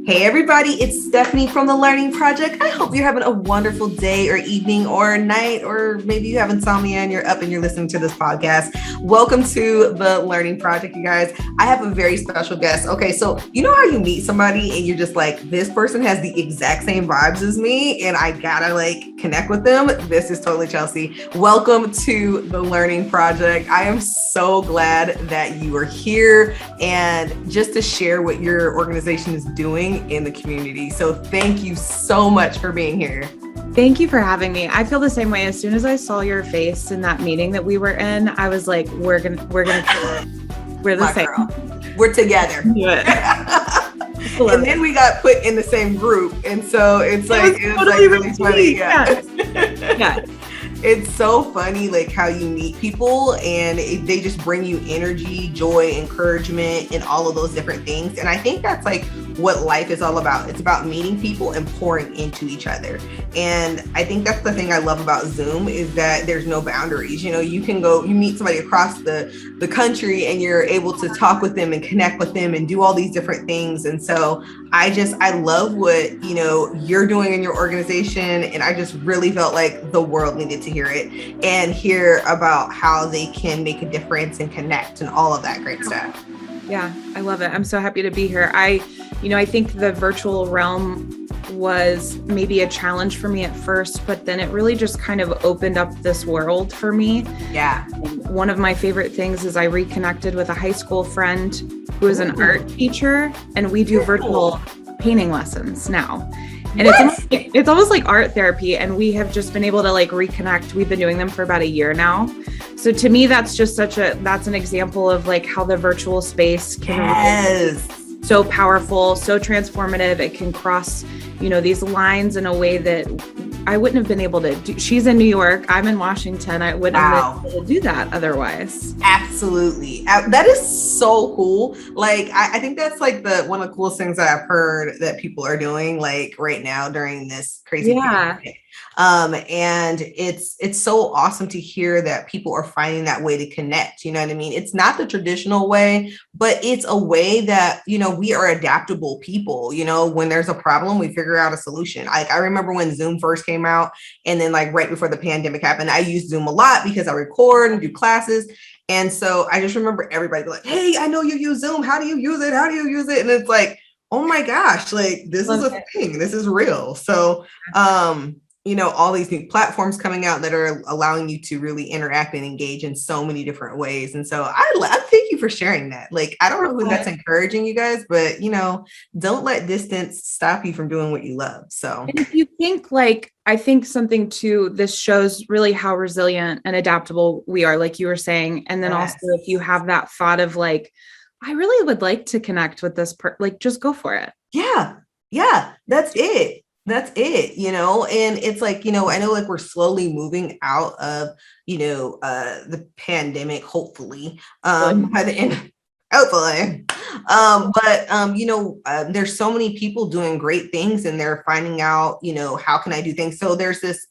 Hey everybody, it's Stephanie from the Learning Project. I hope you're having a wonderful day or evening or night, or maybe you have insomnia and you're up and you're listening to this podcast. Welcome to the Learning Project, you guys. I have a very special guest. Okay, so you know how you meet somebody and you're just like, this person has the exact same vibes as me and I gotta connect with them. This is totally Chelsey. Welcome to the Learning Project. I am so glad that you are here and just to share what your organization is doing in the community. So thank you so much for being here. Thank you for having me. I feel the same way. As soon as I saw your face in that meeting that we were in, I was like, we're the same. Girl. We're together. And then we got put in the same group. And so it's really funny. Yeah. It's so funny, how you meet people and they just bring you energy, joy, encouragement, and all of those different things. And I think that's what life is all about. It's about meeting people and pouring into each other. And I think that's the thing I love about Zoom is that there's no boundaries. You know, you can you meet somebody across the country and you're able to talk with them and connect with them and do all these different things. And so I love what, you're doing in your organization. And I just really felt like the world needed to hear it and hear about how they can make a difference and connect and all of that great stuff. Yeah, I love it. I'm so happy to be here. I think the virtual realm was maybe a challenge for me at first, but then it really just kind of opened up this world for me. Yeah. One of my favorite things is I reconnected with a high school friend who is an art teacher, and we do virtual painting lessons now. And it's almost like art therapy. And we have just been able to reconnect. We've been doing them for about a year now. So to me, that's just that's an example of how the virtual space can be so powerful, so transformative. It can cross, these lines in a way that I wouldn't have been able to do. She's in New York. I'm in Washington. I wouldn't have been able to do that otherwise. Absolutely. That is so cool. I think that's one of the coolest things that I've heard that people are doing right now during this crazy pandemic. And it's so awesome to hear that people are finding that way to connect. You know what I mean? It's not the traditional way, but it's a way that, we are adaptable people. When there's a problem, we figure out a solution. I remember when Zoom first came out and then right before the pandemic happened, I used Zoom a lot because I record and do classes. And so I just remember everybody like, hey, I know you use Zoom. How do you use it? How do you use it? And it's oh my gosh, this is a thing. This is real. So, all these new platforms coming out that are allowing you to really interact and engage in so many different ways. And so I thank you for sharing that. I don't know who that's encouraging you guys, but don't let distance stop you from doing what you love. So and if you think I think something too, this shows really how resilient and adaptable we are, like you were saying. And then also if you have that thought of I really would like to connect with this just go for it. Yeah. That's it. And it's I know we're slowly moving out of, the pandemic, hopefully, by the end. Hopefully. There's so many people doing great things and they're finding out, how can I do things? So there's this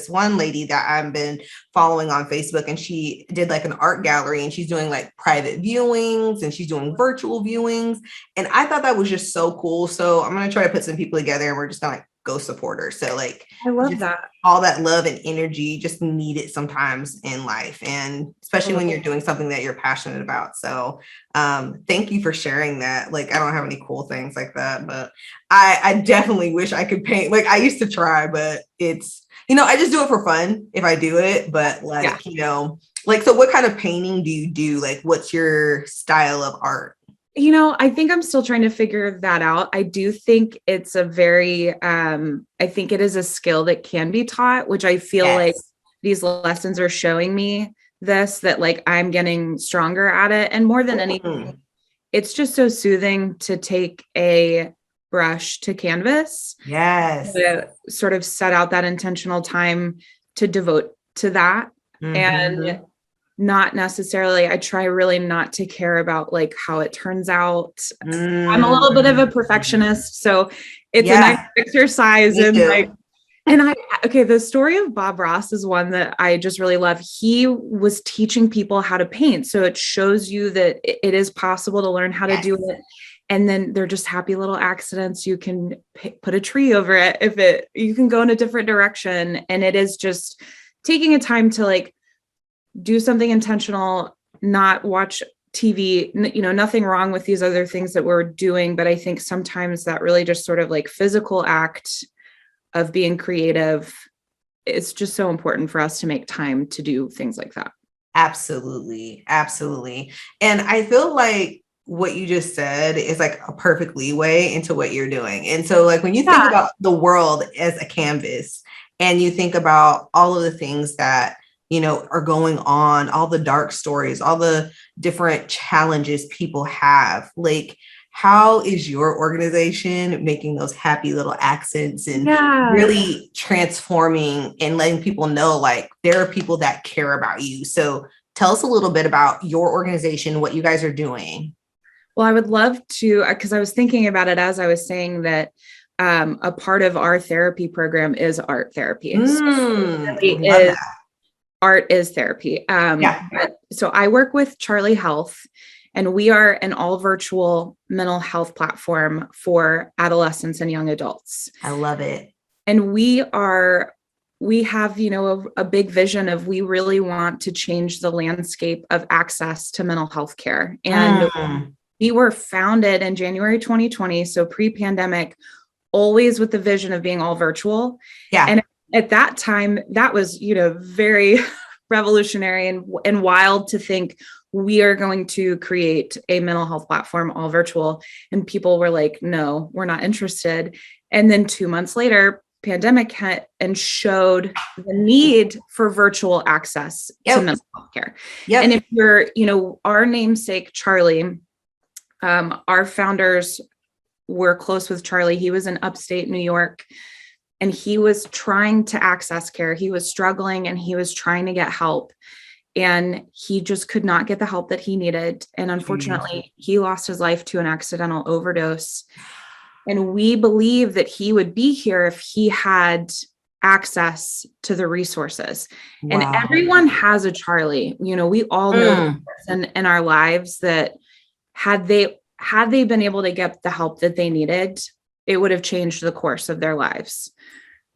one lady that I've been following on Facebook and she did an art gallery and she's doing private viewings and she's doing virtual viewings. And I thought that was just so cool. So I'm going to try to put some people together and we're just going to go support her. So I love that. All that love and energy just needed sometimes in life. And especially when you're doing something that you're passionate about. So thank you for sharing that. I don't have any cool things like that, but I definitely wish I could paint. I used to try, but it's, I just do it for fun if I do it. But so what kind of painting do you do? What's your style of art? I think I'm still trying to figure that out. I do think it's a very, I think it is a skill that can be taught, which I feel like these lessons are showing me that I'm getting stronger at it. And more than anything, it's just so soothing to take a brush to canvas. Yes. To sort of set out that intentional time to devote to that. Mm-hmm. And not necessarily, I try really not to care about how it turns out. I'm a little bit of a perfectionist, so it's a nice exercise. The story of Bob Ross is one that I just really love. He was teaching people how to paint. So it shows you that it is possible to learn how to do it. And then they're just happy little accidents. You can put a tree over it. You can go in a different direction. And it is just taking a time to like do something intentional, not watch TV, nothing wrong with these other things that we're doing. But I think sometimes that really just sort of like physical act of being creative, it's just so important for us to make time to do things like that. Absolutely. Absolutely. And I feel like what you just said is like a perfect leeway into what you're doing. And so like when you think about the world as a canvas and you think about all of the things that, are going on, all the dark stories, all the different challenges people have, like, how is your organization making those happy little accents and really transforming and letting people know like there are people that care about you? So tell us a little bit about your organization, what you guys are doing. Well, I would love to, because I was thinking about it as I was saying that a part of our therapy program is art therapy. Art is therapy. So I work with Charlie Health, and we are an all virtual mental health platform for adolescents and young adults. I love it. And we have, a big vision of, we really want to change the landscape of access to mental health care. And we were founded in January 2020. So pre-pandemic, always with the vision of being all virtual. Yeah. And at that time, that was, very revolutionary and wild to think we are going to create a mental health platform all virtual. And people were like, no, we're not interested. And then 2 months later, pandemic hit and showed the need for virtual access to mental health care. And if you're, our namesake, Charlie, our founders were close with Charlie. He was in upstate New York, and he was trying to access care. He was struggling and he was trying to get help, and he just could not get the help that he needed. And unfortunately, he lost his life to an accidental overdose. And we believe that he would be here if he had access to the resources. Wow. And everyone has a Charlie. We all know in our lives that had they been able to get the help that they needed, it would have changed the course of their lives.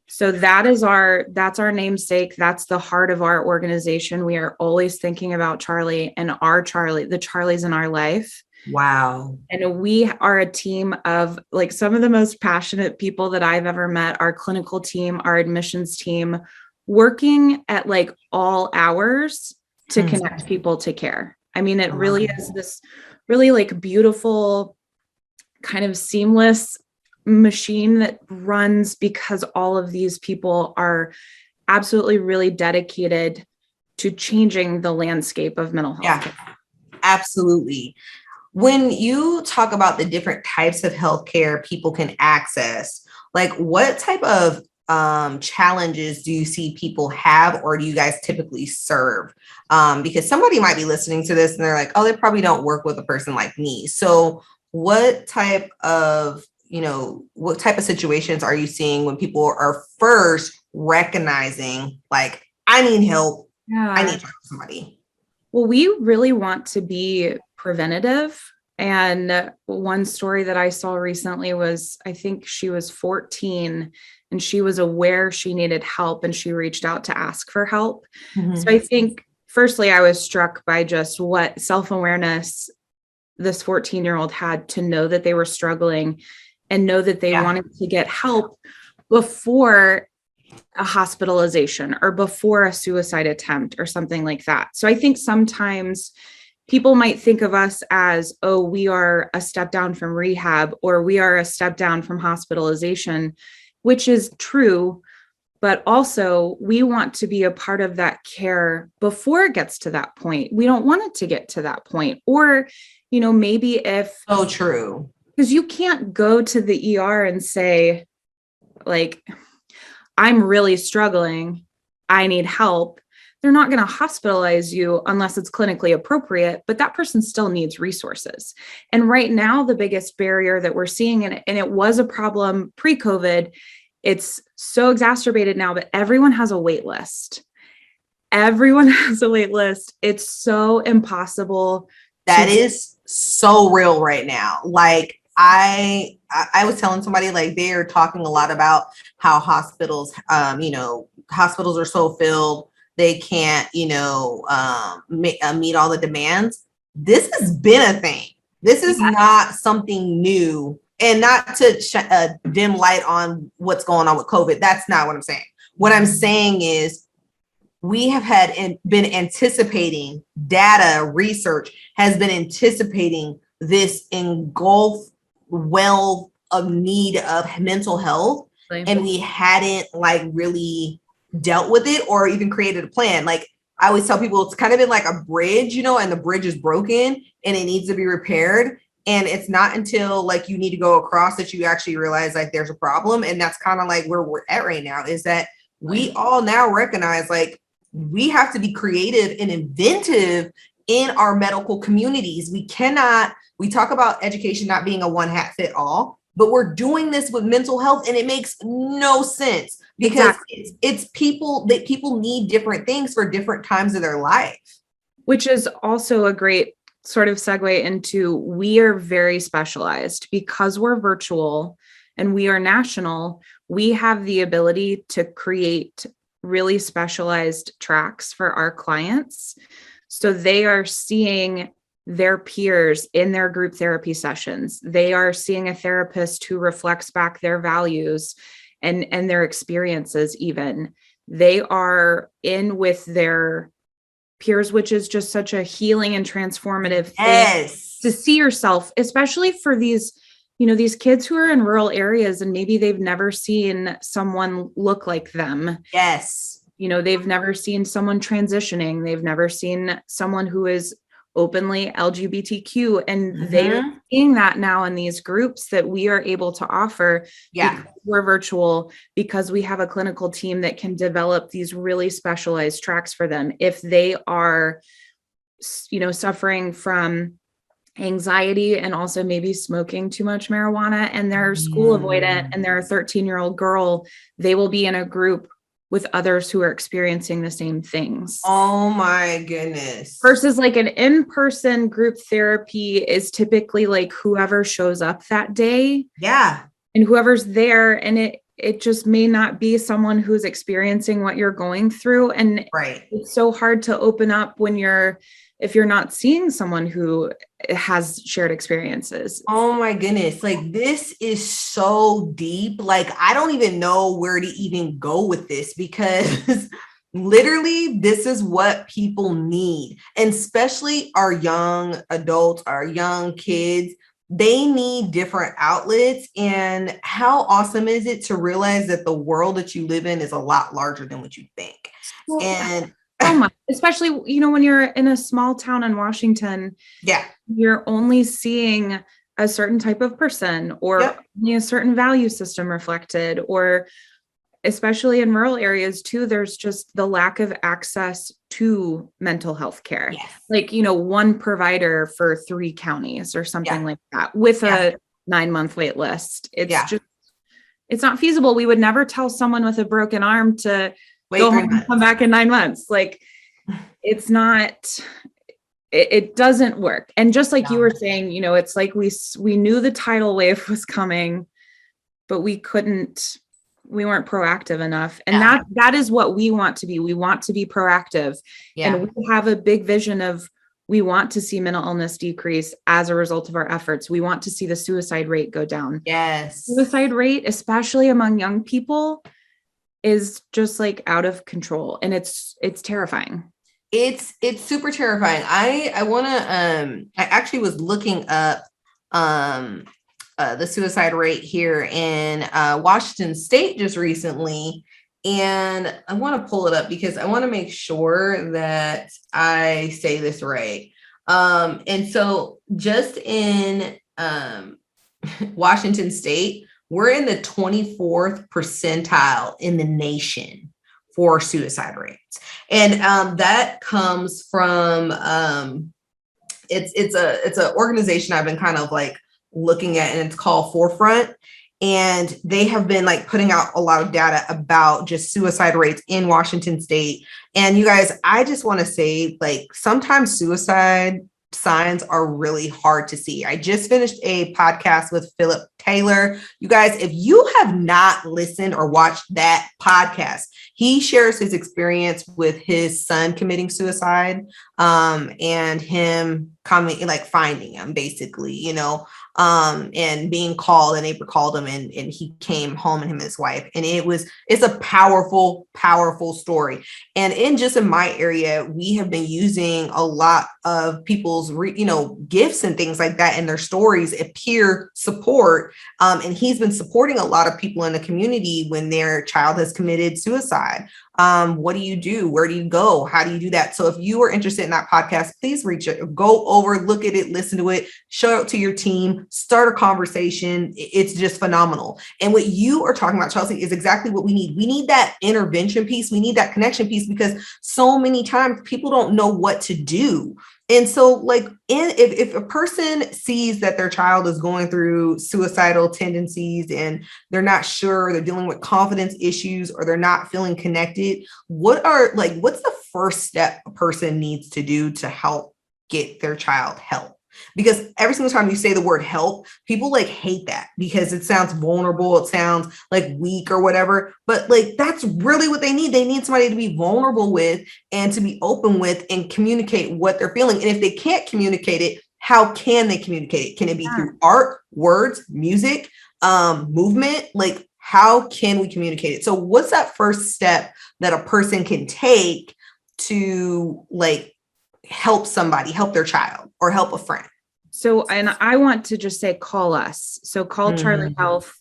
So that's our namesake. That's the heart of our organization. We are always thinking about Charlie and the Charlies in our life. Wow. And we are a team of like some of the most passionate people that I've ever met, our clinical team, our admissions team, working at like all hours to connect people to care. I mean, it really is this really like beautiful kind of seamless machine that runs because all of these people are absolutely really dedicated to changing the landscape of mental health. Yeah, absolutely. When you talk about the different types of healthcare people can access, like what type of challenges do you see people have, or do you guys typically serve? Because somebody might be listening to this and they're like, oh, they probably don't work with a person like me. So what type of situations are you seeing when people are first recognizing like, I need help. I need to talk to somebody? Well, we really want to be preventative. And one story that I saw recently was, I think she was 14 and she was aware she needed help and she reached out to ask for help. So I think, firstly, I was struck by just what self-awareness this 14-year-old had to know that they were struggling and know that they wanted to get help before a hospitalization or before a suicide attempt or something like that. So I think sometimes people might think of us as, oh, we are a step down from rehab or we are a step down from hospitalization, which is true. But also we want to be a part of that care before it gets to that point. We don't want it to get to that point. Or, maybe if... So true. Because you can't go to the ER and say, like, I'm really struggling, I need help. They're not going to hospitalize you unless it's clinically appropriate, but that person still needs resources. And right now, the biggest barrier that we're seeing, and it was a problem pre-COVID, it's so exacerbated now, but everyone has a wait list. Everyone has a wait list. It's so impossible. That is so real right now. Like I was telling somebody, like, they're talking a lot about how hospitals, hospitals are so filled, they can't, meet all the demands. This has been a thing. This is not something new, and not to dim light on what's going on with COVID. That's not what I'm saying. What I'm saying is we have been anticipating, data research has been anticipating this engulf well of need of mental health, and we hadn't like really dealt with it or even created a plan. Like I always tell people, it's kind of been like a bridge, and the bridge is broken and it needs to be repaired. And it's not until like you need to go across that you actually realize like there's a problem. And that's kind of like where we're at right now, is that we all now recognize like we have to be creative and inventive in our medical communities. We talk about education not being a one hat fit all, but we're doing this with mental health and it makes no sense because it's people that people need different things for different times of their life. Which is also a great sort of segue into, we are very specialized because we're virtual and we are national. We have the ability to create really specialized tracks for our clients. So they are seeing their peers in their group therapy sessions. They are seeing a therapist who reflects back their values and their experiences even. They are in with their peers, which is just such a healing and transformative thing to see yourself, especially for these, these kids who are in rural areas and maybe they've never seen someone look like them. Yes. They've never seen someone transitioning. They've never seen someone who is openly LGBTQ, and they're seeing that now in these groups that we are able to offer. Because we're virtual, because we have a clinical team that can develop these really specialized tracks for them. If they are, suffering from anxiety and also maybe smoking too much marijuana and they're school avoidant and they're a 13-year-old girl, they will be in a group with others who are experiencing the same things. Oh my goodness. Versus like an in-person group therapy is typically like whoever shows up that day. Yeah. And whoever's there, and it just may not be someone who's experiencing what you're going through. And it's so hard to open up if you're not seeing someone who has shared experiences. Oh my goodness. Like this is so deep. Like, I don't even know where to even go with this because literally this is what people need. And especially our young adults, our young kids, they need different outlets. And how awesome is it to realize that the world that you live in is a lot larger than what you think. And so much, especially, when you're in a small town in Washington, you're only seeing a certain type of person or only a certain value system reflected, or especially in rural areas too, there's just the lack of access to mental health care. Like, one provider for 3 counties or something like that with a 9-month wait list. It's just, it's not feasible. We would never tell someone with a broken arm to go home and come back in 9 months. Like it's not, it doesn't work. And just like you were saying, it's like we knew the tidal wave was coming, but we weren't proactive enough. And that is what we want to be. We want to be proactive. And we have a big vision of, we want to see mental illness decrease as a result of our efforts. We want to see the suicide rate go down. Suicide rate, especially among young people, is just like out of control. And it's terrifying. It's super terrifying. I want to, I actually was looking up, the suicide rate here in Washington State just recently. And I want to pull it up because I want to make sure that I say this right. And so just in Washington State, we're in the 24th percentile in the nation for suicide rates. And that comes from, it's an organization I've been kind of like looking at, and it's called Forefront. And they have been like putting out a lot of data about just suicide rates in Washington State. And you guys, I just want to say, like, sometimes suicide signs are really hard to see. I just finished a podcast with Philip Taylor. You guys, if you have not listened or watched that podcast, he shares his experience with his son committing suicide, and him coming, like finding him basically, and being called, and neighbor called him, and he came home, and him and his wife. And it's a powerful, powerful story. And just in my area, we have been using a lot of people's, gifts and things like that in their stories, a peer support. And he's been supporting a lot of people in the community when their child has committed suicide. What do you do? Where do you go? How do you do that? So if you are interested in that podcast, please go over, look at it, listen to it, show it to your team, start a conversation. It's just phenomenal. And what you are talking about, Chelsey, is exactly what we need. We need that intervention piece. We need that connection piece, because so many times people don't know what to do. And so if a person sees that their child is going through suicidal tendencies and they're not sure, they're dealing with confidence issues, or they're not feeling connected, what's the first step a person needs to do to help get their child help? Because every single time you say the word help, people hate that because it sounds vulnerable. It sounds weak or whatever, but that's really what they need. They need somebody to be vulnerable with and to be open with and communicate what they're feeling. And if they can't communicate it, how can they communicate it? Can it be through art, words, music, movement? How can we communicate it? So what's that first step that a person can take to help somebody, help their child, or help a friend? So, and I want to just say, call us. So call Charlie Health.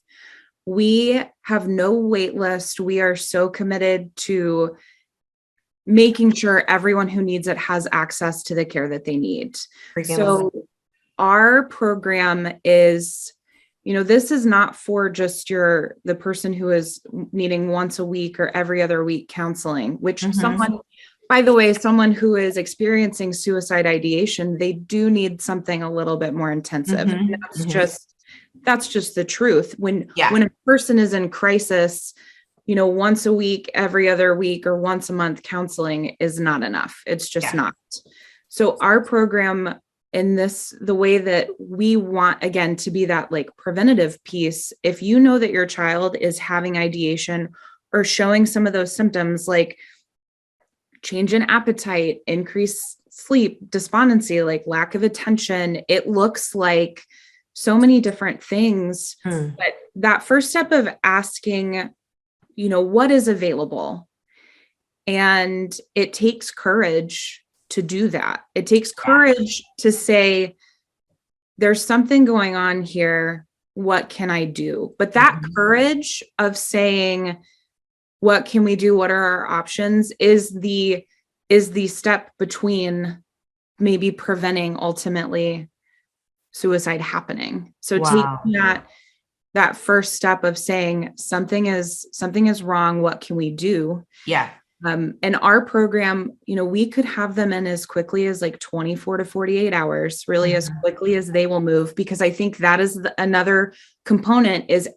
We have no wait list. We are so committed to making sure everyone who needs it has access to the care that they need. So our program is, this is not for just the person who is needing once a week or every other week counseling, which by the way, someone who is experiencing suicide ideation, they do need something a little bit more intensive. And that's just the truth. When a person is in crisis, once a week, every other week, or once a month counseling is not enough. It's just not. So our program, the way that we want, again, to be that preventative piece, if you know that your child is having ideation or showing some of those symptoms, change in appetite, increased sleep, despondency, lack of attention. It looks like so many different things. But that first step of asking, what is available? And it takes courage to do that. It takes courage to say, there's something going on here. What can I do? But that courage of saying, what can we do? What are our options? Is the step between maybe preventing ultimately suicide happening. So taking that first step of saying something is wrong. What can we do? Yeah. And our program, we could have them in as quickly as 24 to 48 hours, really as quickly as they will move, because I think that is another component, is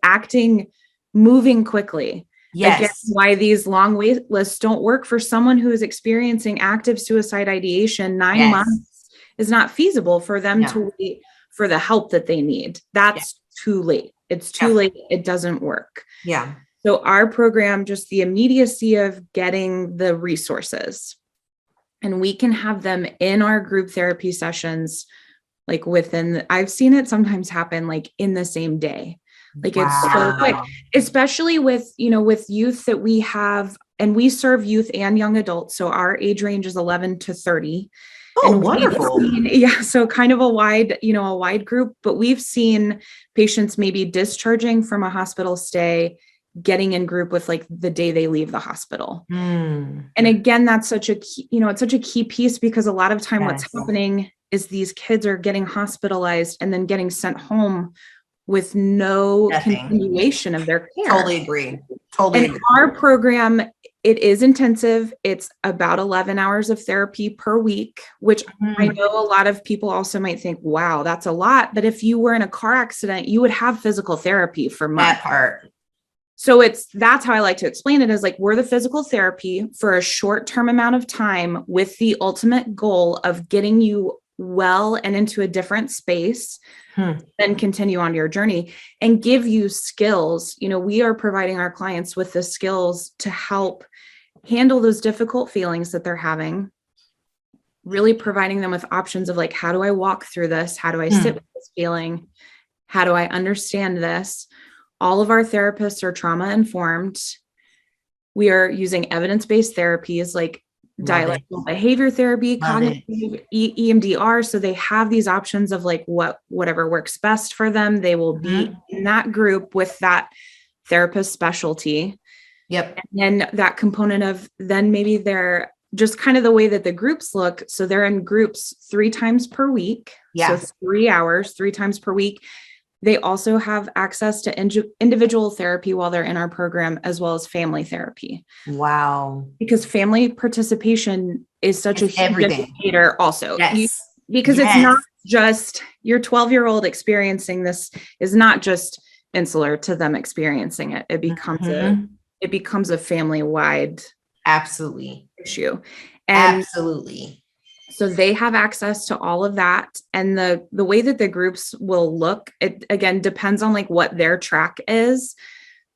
moving quickly. Yes. Again, why these long wait lists don't work for someone who is experiencing active suicide ideation. 9 months is not feasible for them to wait for the help that they need. That's too late. It's too late. It doesn't work. Yeah. So our program, just the immediacy of getting the resources, and we can have them in our group therapy sessions, I've seen it sometimes happen in the same day. It's so quick, especially with youth that we have, and we serve youth and young adults. So our age range is 11 to 30. Oh, and wonderful. So kind of a wide group, but we've seen patients maybe discharging from a hospital stay, getting in group with the day they leave the hospital. And again, that's such a key, it's such a key piece, because a lot of time what's happening is these kids are getting hospitalized and then getting sent home with no continuation of their care. Totally agree. And our program, it is intensive. It's about 11 hours of therapy per week, which I know a lot of people also might think, wow, that's a lot. But if you were in a car accident, you would have physical therapy for months. That part. So that's how I like to explain it, is we're the physical therapy for a short-term amount of time with the ultimate goal of getting you well and into a different space, then continue on your journey and give you skills. We are providing our clients with the skills to help handle those difficult feelings that they're having, really providing them with options of like, how do I walk through this? How do I sit with this feeling? How do I understand this? All of our therapists are trauma informed. We are using evidence-based therapies like dialectical behavior therapy, cognitive EMDR. So they have these options of like whatever works best for them. They will be in that group with that therapist specialty. Yep. And then that component of then maybe they're just kind of the way that the groups look. So they're in groups 3 times per week. Yeah. So 3 hours, 3 times per week. They also have access to individual therapy while they're in our program, as well as family therapy. Wow. Because family participation is such a huge indicator also. Yes. Because it's not just your 12-year-old experiencing this is not just insular to them experiencing it. It becomes a family-wide issue. And absolutely. So they have access to all of that. And the way that the groups will look, it again depends on like what their track is.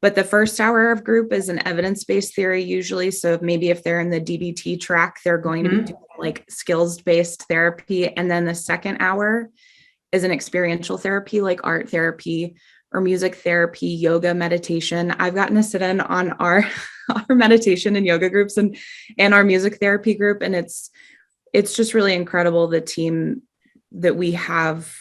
But the first hour of group is an evidence-based theory usually. So maybe if they're in the DBT track, they're going to be doing like skills-based therapy. And then the second hour is an experiential therapy, like art therapy or music therapy, yoga, meditation. I've gotten to sit in on our meditation and yoga groups and our music therapy group. And it's just really incredible, the team that we have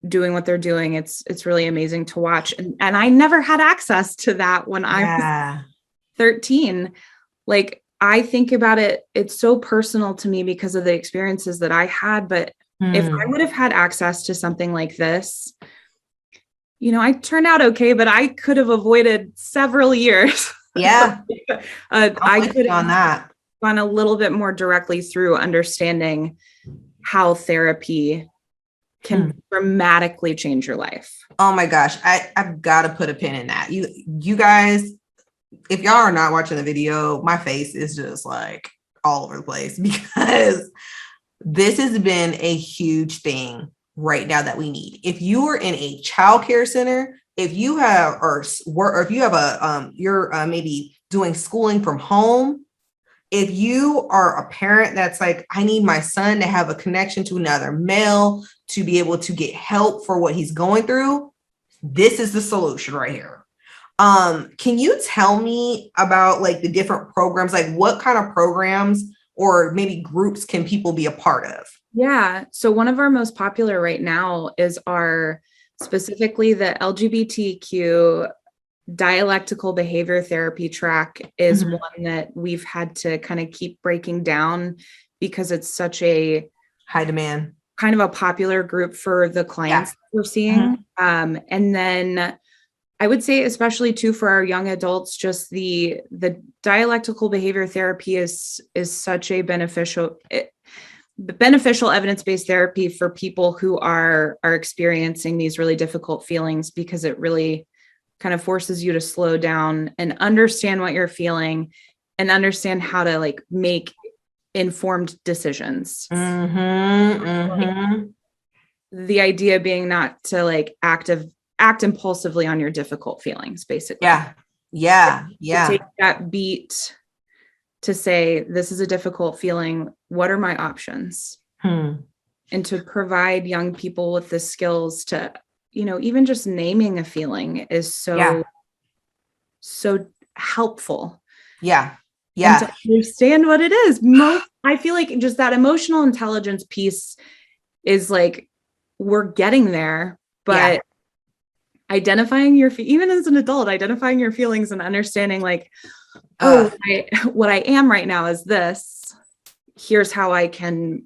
doing what they're doing. It's really amazing to watch. And I never had access to that when I was 13. Like, I think about it, it's so personal to me because of the experiences that I had. But if I would have had access to something like this, I turned out okay, but I could have avoided several years. Yeah. I could have gone a little bit more directly through understanding how therapy can dramatically change your life. Oh my gosh. I've got to put a pin in that. You guys, if y'all are not watching the video, my face is just like all over the place because this has been a huge thing right now that we need. If you are in a childcare center, if you have, or if you have you're maybe doing schooling from home, if you are a parent that's like, I need my son to have a connection to another male to be able to get help for what he's going through, this is the solution right here. Can you tell me about like the different programs, like what kind of programs or maybe groups can people be a part of? Yeah. So one of our most popular right now is specifically the LGBTQ dialectical behavior therapy track is one that we've had to kind of keep breaking down because it's such a high demand, kind of a popular group for the clients that we're seeing. And then I would say, especially too, for our young adults, just the dialectical behavior therapy is such a beneficial evidence-based therapy for people who are experiencing these really difficult feelings, because it really kind of forces you to slow down and understand what you're feeling and understand how to like make informed decisions. The idea being not to like act impulsively on your difficult feelings, basically. Yeah. To take that beat to say, this is a difficult feeling. What are my options? And to provide young people with the skills to, even just naming a feeling is so helpful. And to understand what it is. I feel like just that emotional intelligence piece is like, we're getting there, but identifying even as an adult, identifying your feelings and understanding like, what I am right now is this. Here's how I can,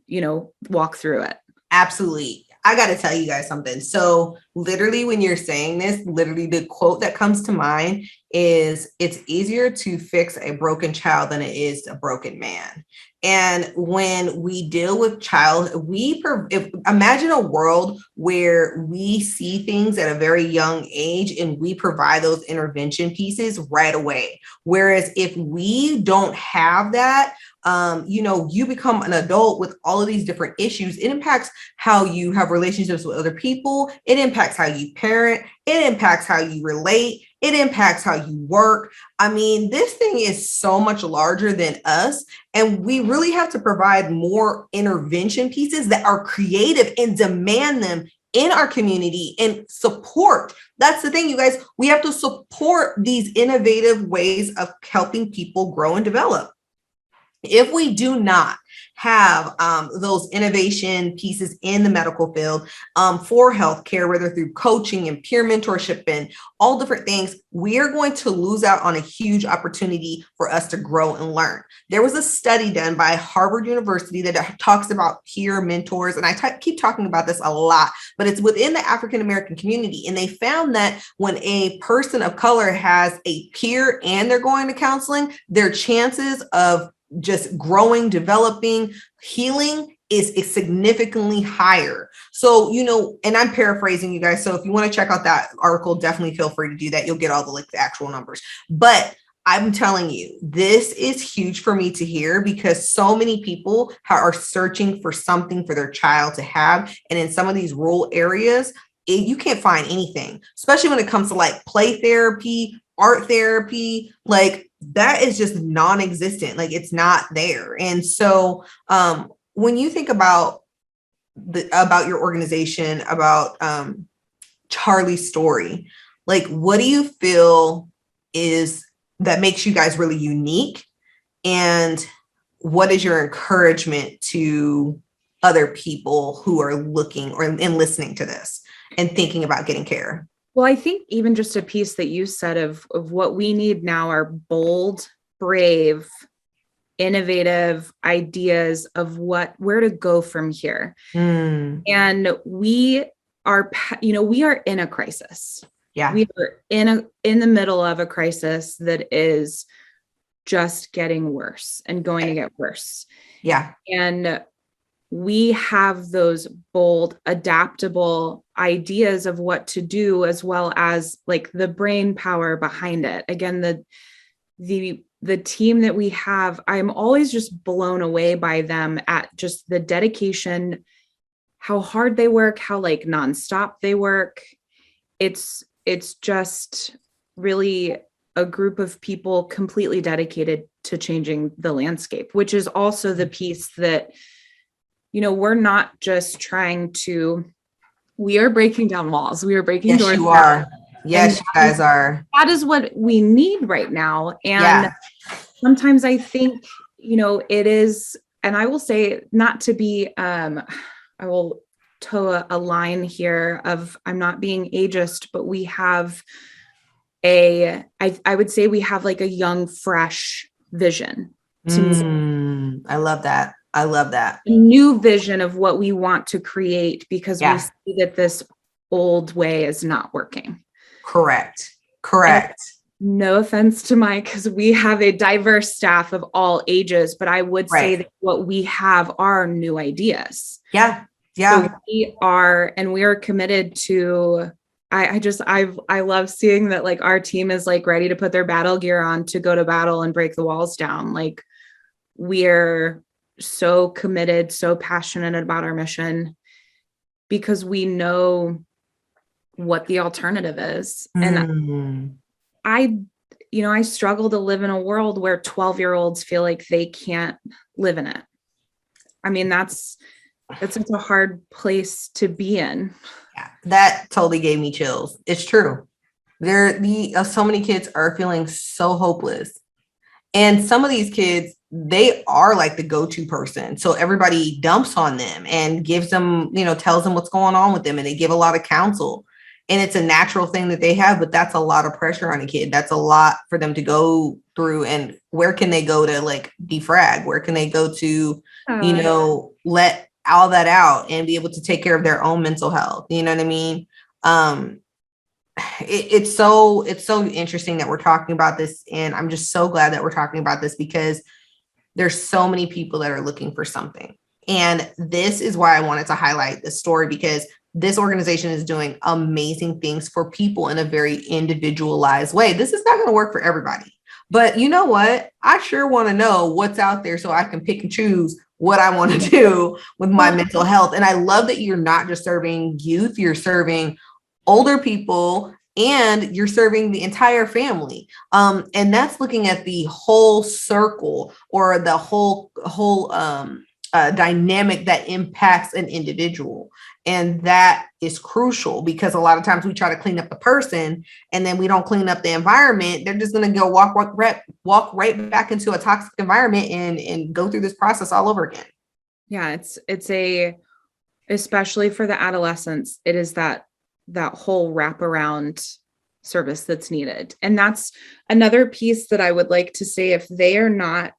walk through it. Absolutely. I got to tell you guys something. So literally when you're saying this, literally the quote that comes to mind is, it's easier to fix a broken child than it is a broken man. And when we deal with imagine a world where we see things at a very young age and we provide those intervention pieces right away. Whereas if we don't have that, you become an adult with all of these different issues. It impacts how you have relationships with other people. It impacts how you parent. It impacts how you relate. It impacts how you work. I mean, this thing is so much larger than us. And we really have to provide more intervention pieces that are creative and demand them in our community and support. That's the thing, you guys. We have to support these innovative ways of helping people grow and develop. If we do not have those innovation pieces in the medical field for healthcare, whether through coaching and peer mentorship and all different things, we are going to lose out on a huge opportunity for us to grow and learn. There was a study done by Harvard University that talks about peer mentors, and I keep talking about this a lot, but it's within the African American community. And they found that when a person of color has a peer and they're going to counseling, their chances of just growing, developing, healing is significantly higher. So, and I'm paraphrasing, you guys. So if you want to check out that article, definitely feel free to do that. You'll get all the actual numbers. But I'm telling you, this is huge for me to hear, because so many people are searching for something for their child to have. And in some of these rural areas, you can't find anything, especially when it comes to like play therapy, art therapy, like that is just non-existent. Like it's not there. And so when you think about your organization, about Charlie's story, like what do you feel is that makes you guys really unique? And what is your encouragement to other people who are looking and listening to this and thinking about getting care? Well, I think even just a piece that you said of what we need now are bold, brave, innovative ideas of where to go from here. And we are in a crisis. Yeah. We are in the middle of a crisis that is just getting worse and going to get worse. Yeah. And we have those bold, adaptable ideas of what to do, as well as like the brain power behind it. Again, the team that we have, I'm always just blown away by them at just the dedication, how hard they work, how like nonstop they work. It's just really a group of people completely dedicated to changing the landscape, which is also the piece that, we're not just we are breaking down walls. We are breaking doors. Yes, you are. Yes, you guys are. That is what we need right now. And sometimes I think, it is, and I will say not to be, I will toe a line here of, I'm not being ageist, but we have I would say we have like a young, fresh vision. I love that. I love that. A new vision of what we want to create, because we see that this old way is not working. Correct. And no offense to Mike, because we have a diverse staff of all ages, but I would say that what we have are new ideas. Yeah. So we are committed to, I love seeing that like our team is like ready to put their battle gear on to go to battle and break the walls down. Like we're so committed, so passionate about our mission, because we know what the alternative is. And I struggle to live in a world where 12-year-olds feel like they can't live in it. I mean, that's such a hard place to be in. Yeah, that totally gave me chills. It's true. So many kids are feeling so hopeless. And some of these kids, they are like the go-to person. So everybody dumps on them and gives them, tells them what's going on with them. And they give a lot of counsel. And it's a natural thing that they have, but that's a lot of pressure on a kid. That's a lot for them to go through. And where can they go to like defrag? Where can they go to, let all that out and be able to take care of their own mental health? You know what I mean? It's so interesting that we're talking about this. And I'm just so glad that we're talking about this, because there's so many people that are looking for something. And this is why I wanted to highlight this story, because this organization is doing amazing things for people in a very individualized way. This is not going to work for everybody, But you know what? I sure want to know what's out there so I can pick and choose what I want to do with my mental health. And I love that you're not just serving youth, you're serving older people and you're serving the entire family. And that's looking at the whole circle or the whole dynamic that impacts an individual. And that is crucial because a lot of times we try to clean up the person and then we don't clean up the environment. They're just going to go walk right back into a toxic environment and go through this process all over again. Yeah, especially for the adolescents, it is that whole wraparound service that's needed. And that's another piece that I would like to say, if they are not,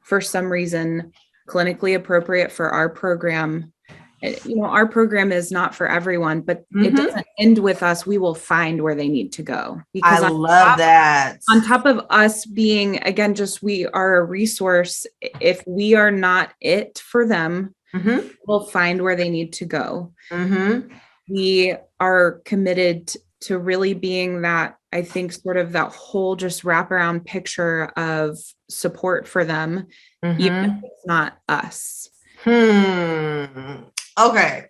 for some reason, clinically appropriate for our program, our program is not for everyone, but it doesn't end with us. We will find where they need to go. Because I love that. On top of us being, again, we are a resource. If we are not it for them, we'll find where they need to go. We are committed to really being that, I think, sort of that whole just wraparound picture of support for them, even if it's not us. Okay.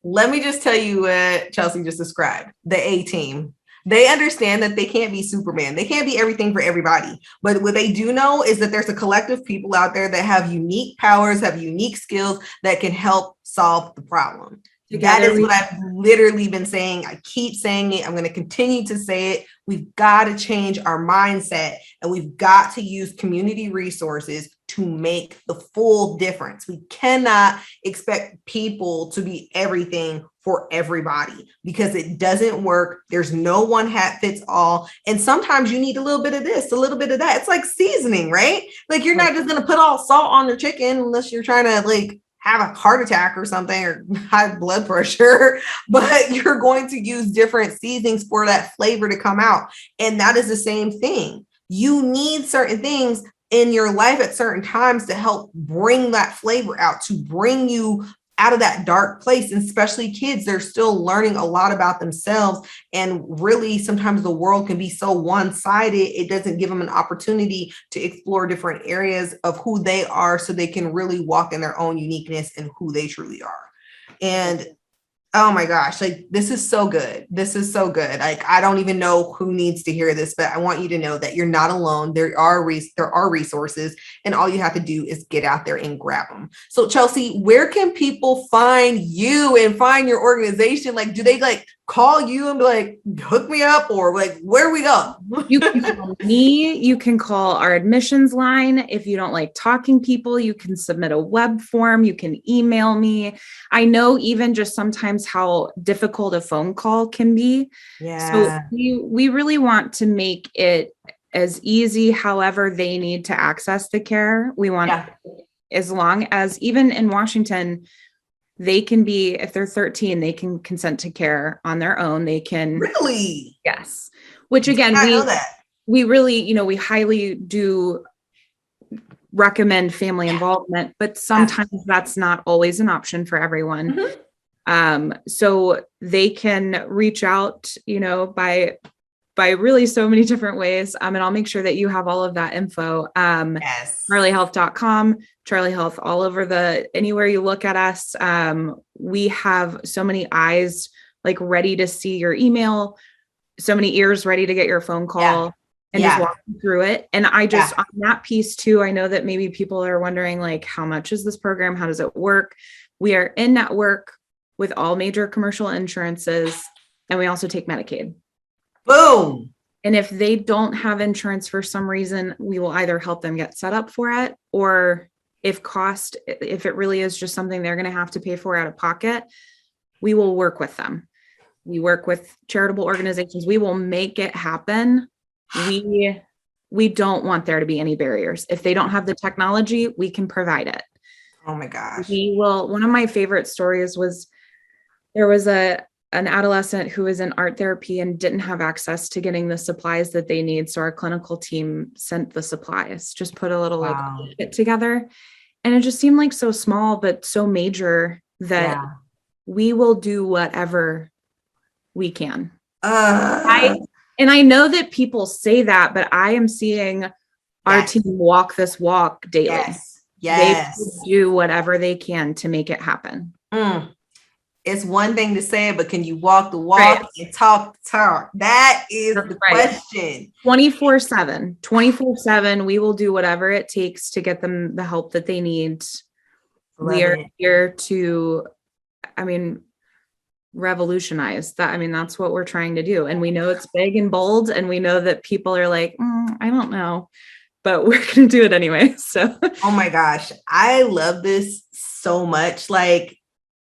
Let me just tell you what Chelsey just described, the A team. They understand that they can't be Superman. They can't be everything for everybody. But what they do know is that there's a collective of people out there that have unique powers, have unique skills that can help solve the problem. That is what I've literally been saying. I keep saying it. I'm going to continue to say it. We've got to change our mindset and we've got to use community resources to make the full difference. We cannot expect people to be everything for everybody because it doesn't work. There's no one hat fits all. And sometimes you need a little bit of this, a little bit of that. It's like seasoning, right? Like you're not just going to put all salt on your chicken unless you're trying to have a heart attack or something or high blood pressure, but you're going to use different seasonings for that flavor to come out. And that is the same thing. You need certain things in your life at certain times to help bring that flavor out, to bring you out of that dark place. And especially kids, they're still learning a lot about themselves. And really, sometimes the world can be so one-sided, it doesn't give them an opportunity to explore different areas of who they are so they can really walk in their own uniqueness and who they truly are. And oh my gosh, this is so good. This is so good. I don't even know who needs to hear this, but I want you to know that you're not alone. There are resources and all you have to do is get out there and grab them. So Chelsey, where can people find you and find your organization? Do they call you and be like, hook me up, or where we go? You can call me, you can call our admissions line. If you don't like talking people, you can submit a web form, you can email me. I know even just sometimes how difficult a phone call can be. Yeah. So we really want to make it as easy, however they need to access the care. We want, as long as, even in Washington, they can be, if they're 13, they can consent to care on their own. They can. Really? Yes. Which again, we really, we highly do recommend family involvement, but sometimes that's not always an option for everyone. So they can reach out, by really so many different ways. And I'll make sure that you have all of that info. CharlieHealth.com, Charlie Health, all over anywhere you look at us. We have so many eyes ready to see your email, so many ears ready to get your phone call and just walk through it. And on that piece too, I know that maybe people are wondering how much is this program? How does it work? We are in network with all major commercial insurances, and we also take Medicaid. Boom. And if they don't have insurance for some reason, we will either help them get set up for it, or if it really is just something they're going to have to pay for out of pocket, we will work with them. We work with charitable organizations. We will make it happen. We don't want there to be any barriers. If they don't have the technology, we can provide it. Oh my gosh. We will. One of my favorite stories was there was an adolescent who was in art therapy and didn't have access to getting the supplies that they need. So our clinical team sent the supplies, just put a little kit together. And it just seemed so small, but so major that we will do whatever we can. And I know that people say that, but I am seeing our team walk this walk daily. Yes. They do whatever they can to make it happen. It's one thing to say it, but can you walk the walk and talk the talk? That is the question. 24/7, we will do whatever it takes to get them the help that they need. We are here to, revolutionize that. That's what we're trying to do. And we know it's big and bold, and we know that people are like, I don't know, but we're going to do it anyway. So, oh my gosh, I love this so much. Like,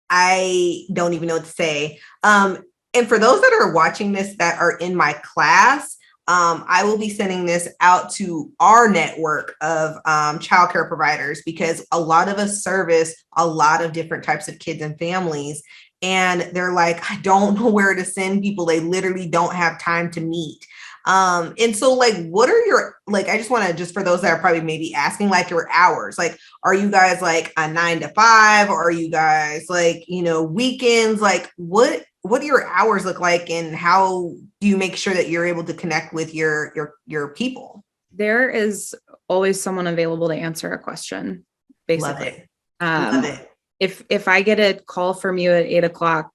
I don't even know what to say. And for those that are watching this that are in my class, I will be sending this out to our network of childcare providers, because a lot of us service a lot of different types of kids and families. And they're like, I don't know where to send people. They literally don't have time to meet. And so like, what are your, like, I just want to, just for those that are probably maybe asking, like, your hours, like, are you guys like a 9 to 5, or are you guys like, weekends? Like, what do your hours look like, and how do you make sure that you're able to connect with your people? There is always someone available to answer a question, basically. Love it. If I get a call from you at 8:00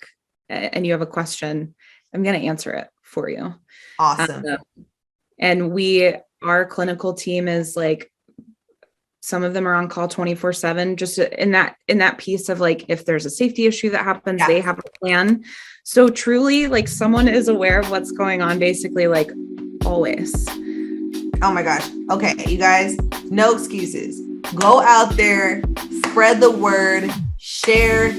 and you have a question, I'm going to answer it for you. Awesome. And our clinical team is like, some of them are on call 24/7, just in that piece of like, if there's a safety issue that happens, they have a plan. So truly, like, someone is aware of what's going on, basically, like, always. Oh my gosh. Okay, you guys, no excuses. Go out there, spread the word, share.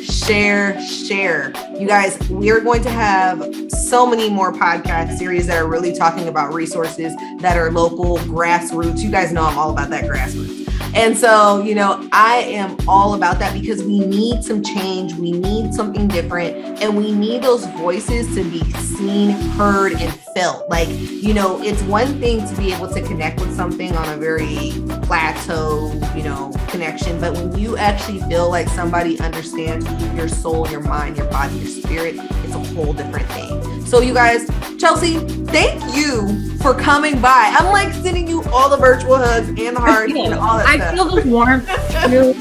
You guys, we are going to have so many more podcast series that are really talking about resources that are local, grassroots. You guys know I'm all about that grassroots. And so, I am all about that, because we need some change. We need something different, and we need those voices to be seen, heard, and felt. Like, it's one thing to be able to connect with something on a very plateau, connection. But when you actually feel like somebody understands your soul, your mind, your body, your spirit, it's a whole different thing. So you guys, Chelsey, thank you for coming by. I'm like sending you all the virtual hugs and the hearts and all that stuff. I feel the warmth through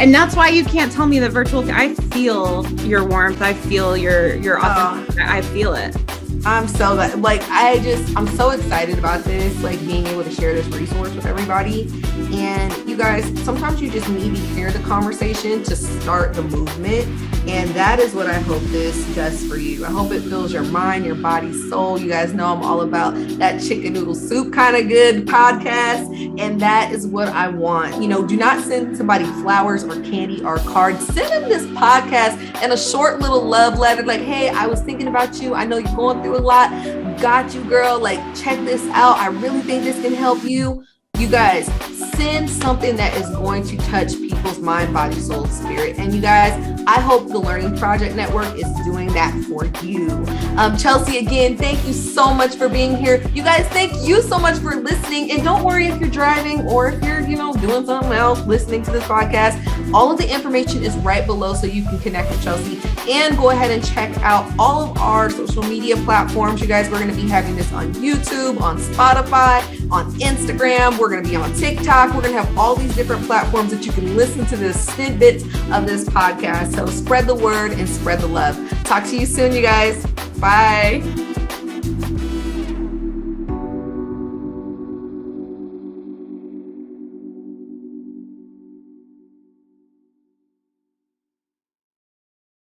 and that's why you can't tell me the virtual. I feel your warmth. I feel your authentic. I feel it. I'm so glad. Like, I'm so excited about this, like, being able to share this resource with everybody. And you guys, sometimes you just need to hear the conversation to start the movement. And that is what I hope this does for you. I hope it fills your mind, your body, soul. You guys know I'm all about that chicken noodle soup kind of good podcast. And that is what I want. Do not send somebody flowers or candy or cards. Send them this podcast and a short little love letter. Like, hey, I was thinking about you. I know you're going through a lot. Got you, girl. Like, check this out. I really think this can help you. You guys, send something that is going to touch people's mind, body, soul, spirit. And you guys, I hope the Learning Project Network is doing that for you. Chelsey, again, thank you so much for being here. You guys, thank you so much for listening. And don't worry if you're driving or if you're, doing something else, listening to this podcast. All of the information is right below, so you can connect with Chelsey. And go ahead and check out all of our social media platforms. You guys, we're going to be having this on YouTube, on Spotify, on Instagram. We're going to be on TikTok. We're going to have all these different platforms that you can listen to the snippets of this podcast. So spread the word and spread the love. Talk to you soon, you guys. Bye.